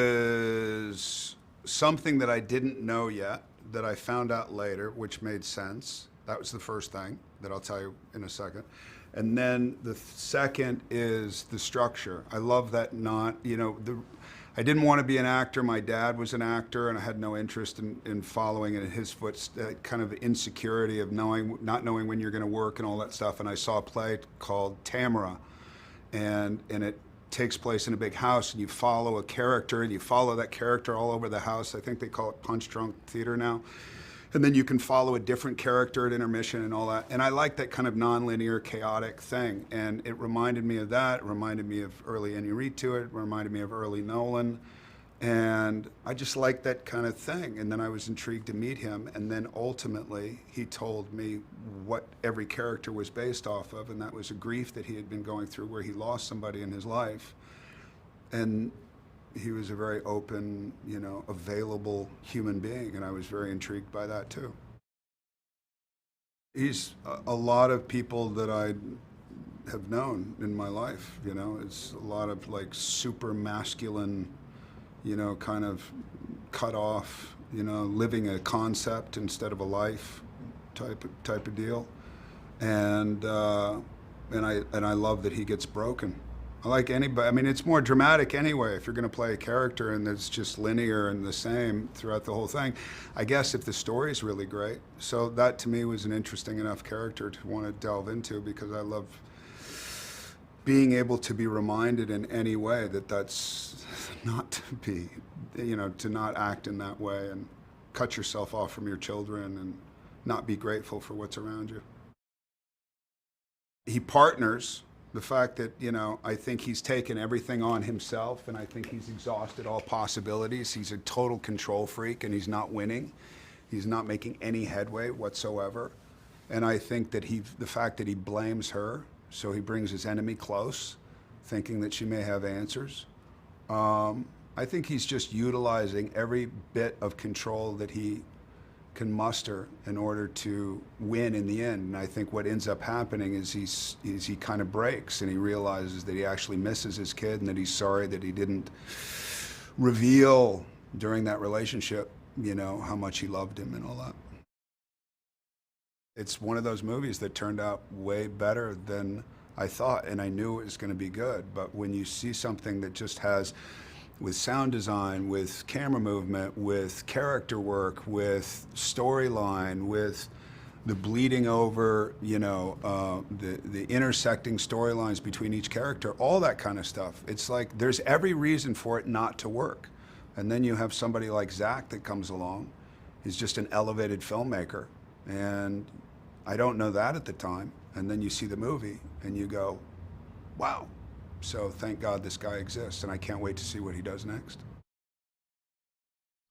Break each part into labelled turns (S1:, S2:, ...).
S1: was something that I didn't know yet, that I found out later, which made sense. That was the first thing that I'll tell you in a second. And then the second is the structure. I love that I didn't want to be an actor. My dad was an actor, and I had no interest in following in his footsteps, kind of insecurity of not knowing when you're going to work and all that stuff. And I saw a play called Tamara, and it takes place in a big house, and you follow a character, and you follow that character all over the house. I think they call it Punch Drunk Theater now. And then you can follow a different character at intermission and all that. And I like that kind of nonlinear, chaotic thing. And it reminded me of that. It reminded me of early Inarritu. It reminded me of early Nolan. And I just liked that kind of thing. And then I was intrigued to meet him. And then ultimately, he told me what every character was based off of. And that was a grief that he had been going through where he lost somebody in his life. And he was a very open, available human being, and I was very intrigued by that too. He's a lot of people that I have known in my life, it's a lot of like super masculine, kind of cut off, living a concept instead of a life type of deal. And I love that he gets broken. I like anybody. I mean, it's more dramatic anyway if you're going to play a character and it's just linear and the same throughout the whole thing. I guess if the story is really great. So that to me was an interesting enough character to want to delve into, because I love being able to be reminded in any way that that's not to be, to not act in that way and cut yourself off from your children and not be grateful for what's around you. He partners. The fact that, I think he's taken everything on himself, and I think he's exhausted all possibilities. He's a total control freak, and he's not winning. He's not making any headway whatsoever. And I think that the fact that he blames her, so he brings his enemy close, thinking that she may have answers. I think he's just utilizing every bit of control that he can muster in order to win in the end. And I think what ends up happening is he kind of breaks, and he realizes that he actually misses his kid, and that he's sorry that he didn't reveal during that relationship, how much he loved him and all that. It's one of those movies that turned out way better than I thought, and I knew it was going to be good. But when you see something that just has, with sound design, with camera movement, with character work, with storyline, with the bleeding over, the intersecting storylines between each character, all that kind of stuff. It's like there's every reason for it not to work. And then you have somebody like Zach that comes along. He's just an elevated filmmaker. And I don't know that at the time. And then you see the movie and you go, wow. So thank God this guy exists, and I can't wait to see what he does next.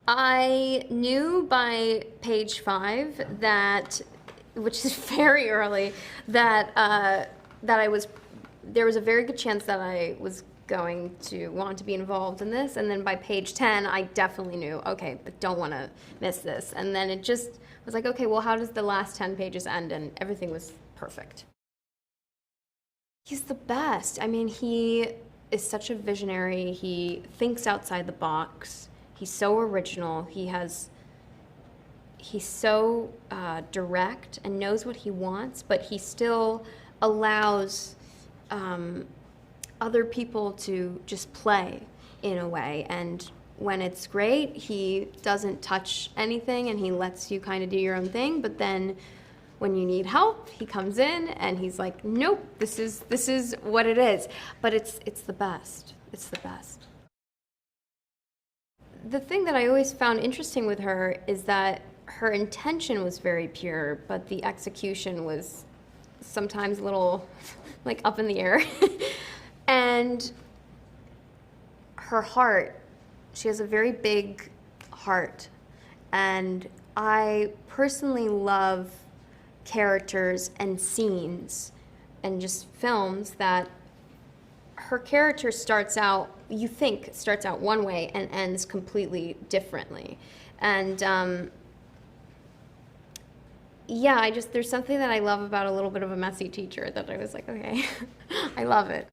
S2: I knew by page 5 that, which is very early, that there was a very good chance that I was going to want to be involved in this. And then by page 10, I definitely knew, okay, but don't want to miss this. And then it just was like, okay, well, how does the last 10 pages end? And everything was perfect. He's the best. I mean, he is such a visionary. He thinks outside the box. He's so original. He's so direct and knows what he wants, but he still allows other people to just play in a way. And when it's great, he doesn't touch anything and he lets you kind of do your own thing. But then when you need help, he comes in and he's like, nope, this is what it is. But it's the best. It's the best. The thing that I always found interesting with her is that her intention was very pure, but the execution was sometimes a little like up in the air. And her heart, she has a very big heart. And I personally love characters and scenes and just films that her character starts out one way and ends completely differently. And there's something that I love about a little bit of a messy teacher that I was like, okay, I love it.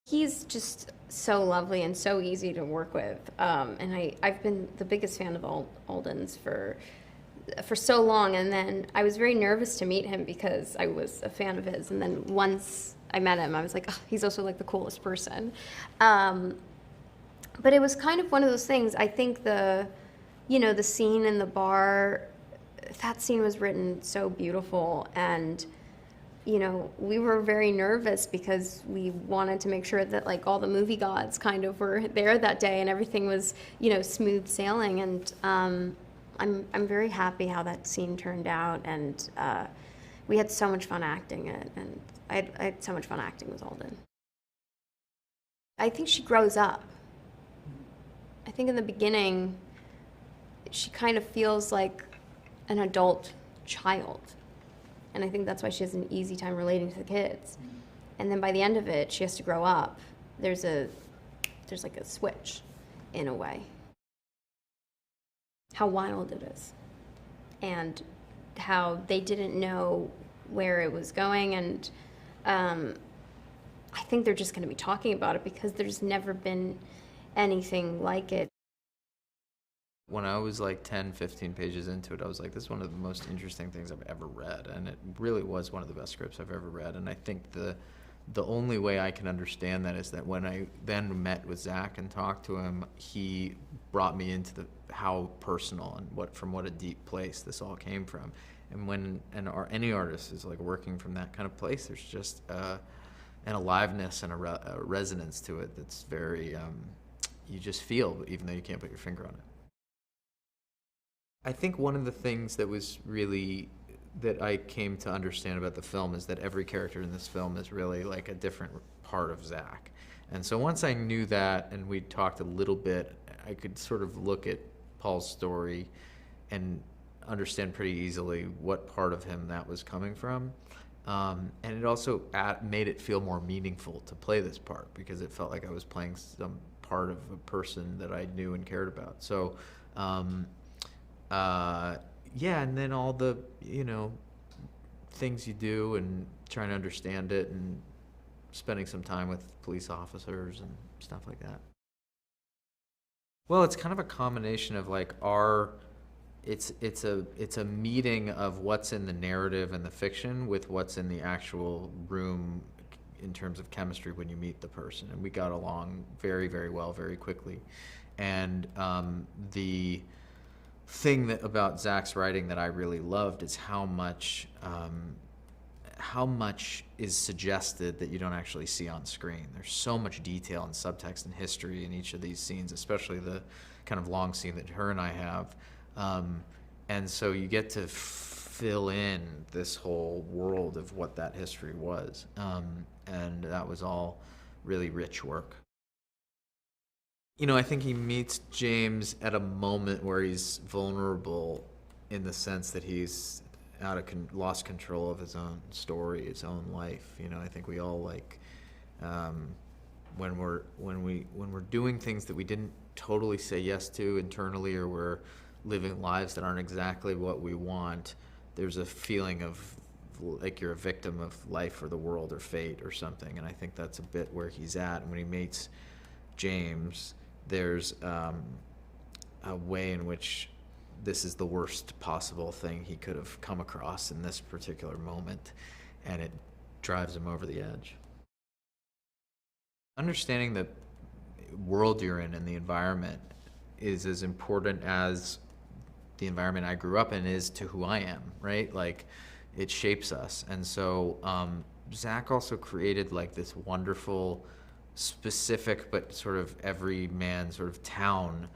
S2: He's just so lovely and so easy to work with. And I've been the biggest fan of Alden's for so long. And then I was very nervous to meet him because I was a fan of his. And then once I met him, I was like, oh, he's also like the coolest person. But it was kind of one of those things. I think the scene in the bar, that scene was written so beautiful. And we were very nervous because we wanted to make sure that like all the movie gods kind of were there that day and everything was, smooth sailing. And I'm very happy how that scene turned out. And we had so much fun acting it. And I had so much fun acting with Alden. I think she grows up. I think in the beginning, she kind of feels like an adult child. And I think that's why she has an easy time relating to the kids. And then by the end of it, she has to grow up. There's like a switch, in a way. How wild it is. And how they didn't know where it was going. And I think they're just going to be talking about it because there's never been anything like it.
S3: When I was like 10, 15 pages into it, I was like, this is one of the most interesting things I've ever read. And it really was one of the best scripts I've ever read. And I think the only way I can understand that is that when I then met with Zach and talked to him, he brought me into how personal and from what a deep place this all came from. And when any artist is like working from that kind of place, there's just an aliveness and a resonance to it that's very, you just feel, even though you can't put your finger on it. I think one of the things that was really, that I came to understand about the film is that every character in this film is really like a different part of Zach. And so once I knew that and we talked a little bit, I could sort of look at Paul's story and understand pretty easily what part of him that was coming from. And it also made it feel more meaningful to play this part because it felt like I was playing some part of a person that I knew and cared about. So, yeah, and then all the, things you do and trying to understand it and spending some time with police officers and stuff like that. Well, it's kind of a combination of like it's a meeting of what's in the narrative and the fiction with what's in the actual room in terms of chemistry when you meet the person. And we got along very, very well, very quickly. And the thing about Zach's writing that I really loved is how much is suggested that you don't actually see on screen. There's so much detail and subtext and history in each of these scenes, especially the kind of long scene that her and I have. And so you get to fill in this whole world of what that history was. And that was all really rich work. I think he meets James at a moment where he's vulnerable in the sense that he's lost control of his own story, his own life. I think we all when we're doing things that we didn't totally say yes to internally, or we're living lives that aren't exactly what we want, there's a feeling of like you're a victim of life or the world or fate or something. And I think that's a bit where he's at. And when he meets James, there's a way in which this is the worst possible thing he could have come across in this particular moment, and it drives him over the edge. Understanding the world you're in and the environment is as important as the environment I grew up in is to who I am, right? Like, it shapes us. And so Zach also created like this wonderful, specific but sort of everyman sort of town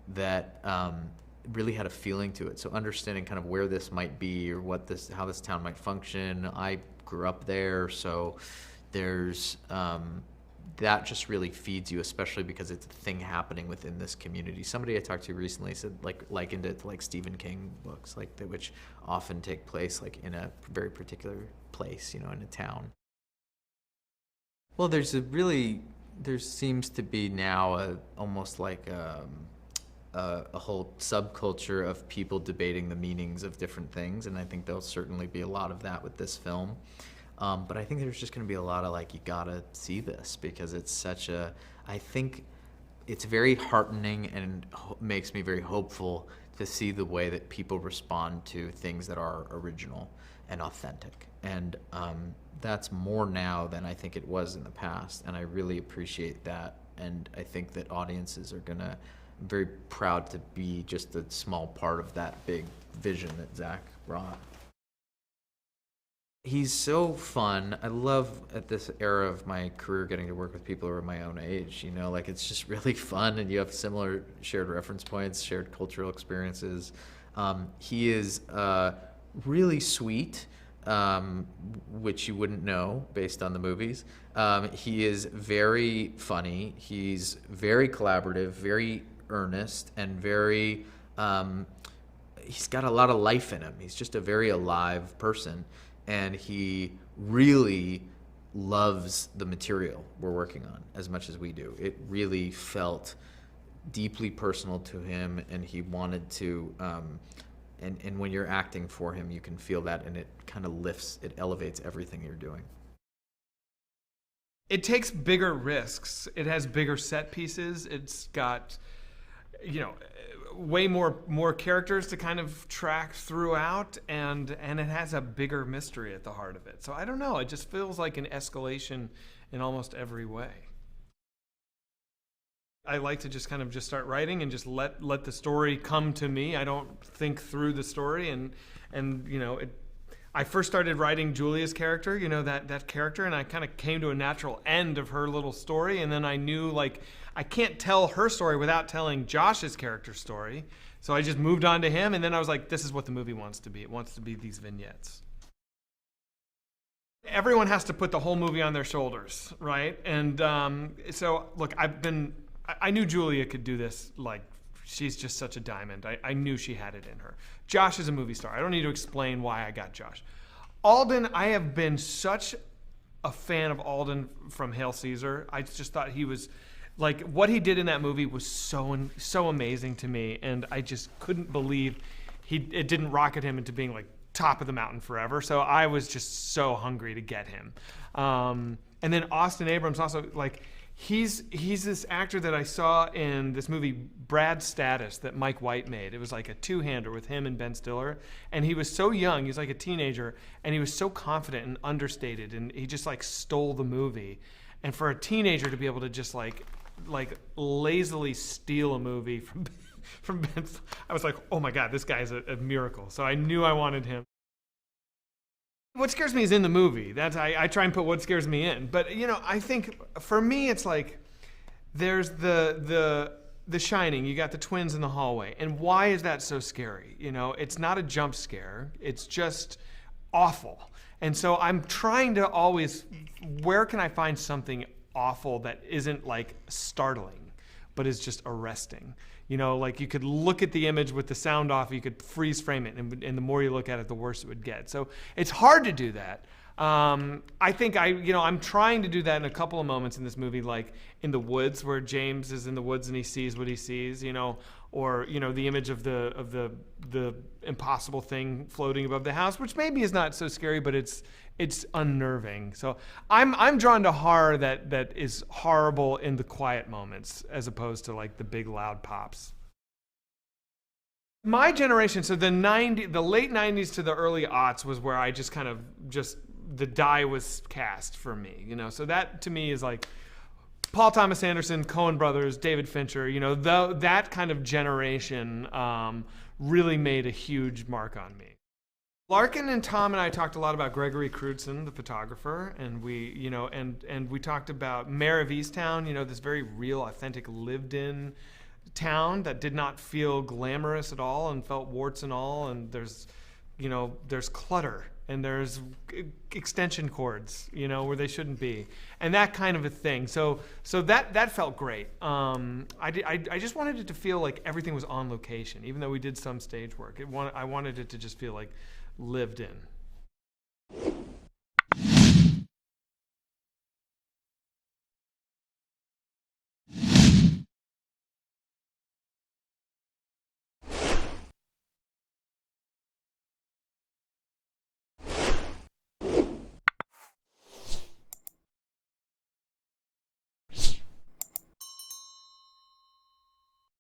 S3: that really had a feeling to it. So understanding kind of where this might be or how this town might function. I grew up there, so there's that just really feeds you, especially because it's a thing happening within this community. Somebody I talked to recently said likened it to like Stephen King books, which often take place like in a very particular place, in a town. Well, there seems to be now almost like a whole subculture of people debating the meanings of different things, and I think there'll certainly be a lot of that with this film. But I think there's just going to be a lot of like, you gotta see this because it's such a, I think it's very heartening and makes me very hopeful to see the way that people respond to things that are original and authentic. And that's more now than I think it was in the past. And I really appreciate that. And I think that audiences are gonna, I'm very proud to be just a small part of that big vision that Zach brought. He's so fun. I love at this era of my career getting to work with people who are my own age, you know, like it's just really fun and you have similar shared reference points, shared cultural experiences. He is really sweet, which you wouldn't know based on the movies. He is very funny. He's very collaborative, very earnest, and very, he's got a lot of life in him. He's just a very alive person. And he really loves the material we're working on as much as we do. It really felt deeply personal to him, and he wanted to, and when you're acting for him, you can feel that, and it kind of lifts, it elevates everything you're doing.
S4: It takes bigger risks. It has bigger set pieces. It's got, you know, way more characters to kind of track throughout, and it has a bigger mystery at the heart of it. So I don't know, it just feels like an escalation in almost every way. I like to just kind of just start writing and just let the story come to me. I don't think through the story, and you know, I first started writing Julia's character, you know, that character, and I kind of came to a natural end of her little story, and then I knew, like, I can't tell her story without telling Josh's character story. So I just moved on to him, and then I was like, this is what the movie wants to be. It wants to be these vignettes. Everyone has to put the whole movie on their shoulders, right? And so, look, I knew Julia could do this. Like, she's just such a diamond. I knew she had it in her. Josh is a movie star. I don't need to explain why I got Josh. Alden, I have been such a fan of Alden from Hail Caesar. I just thought he was, like, what he did in that movie was so amazing to me, and I just couldn't believe it didn't rocket him into being like top of the mountain forever. So I was just so hungry to get him. And then Austin Abrams also, like, he's this actor that I saw in this movie Brad Status that Mike White made. It was like a two-hander with him and Ben Stiller, and he was so young, he was like a teenager, and he was so confident and understated, and he just like stole the movie. And for a teenager to be able to just like lazily steal a movie from Ben, I was like, oh my God, this guy is a miracle. So I knew I wanted him. What scares me is in the movie. That's I try and put what scares me in. But you know, I think for me it's like there's the Shining. You got the twins in the hallway, and why is that so scary? You know, it's not a jump scare. It's just awful. And so I'm trying to always, where can I find something awful that isn't like startling, but is just arresting? You know, like you could look at the image with the sound off, you could freeze frame it, and the more you look at it, the worse it would get. So it's hard to do that. I think I'm trying to do that in a couple of moments in this movie, like in the woods where James is in the woods and he sees what he sees, you know, or you know the image of the impossible thing floating above the house, which maybe is not so scary, but it's unnerving. So I'm drawn to horror that is horrible in the quiet moments as opposed to like the big loud pops. My generation, so the late 90s to the early aughts was where I just kind of the die was cast for me, you know. So that to me is like Paul Thomas Anderson, Coen Brothers, David Fincher, you know, that kind of generation really made a huge mark on me. Larkin and Tom and I talked a lot about Gregory Crewdson, the photographer, and we talked about Mayor of Easttown, you know, this very real, authentic, lived-in town that did not feel glamorous at all and felt warts and all, and there's clutter and there's extension cords, you know, where they shouldn't be, and that kind of a thing. So that felt great. I just wanted it to feel like everything was on location, even though we did some stage work. I wanted it to just feel like lived in.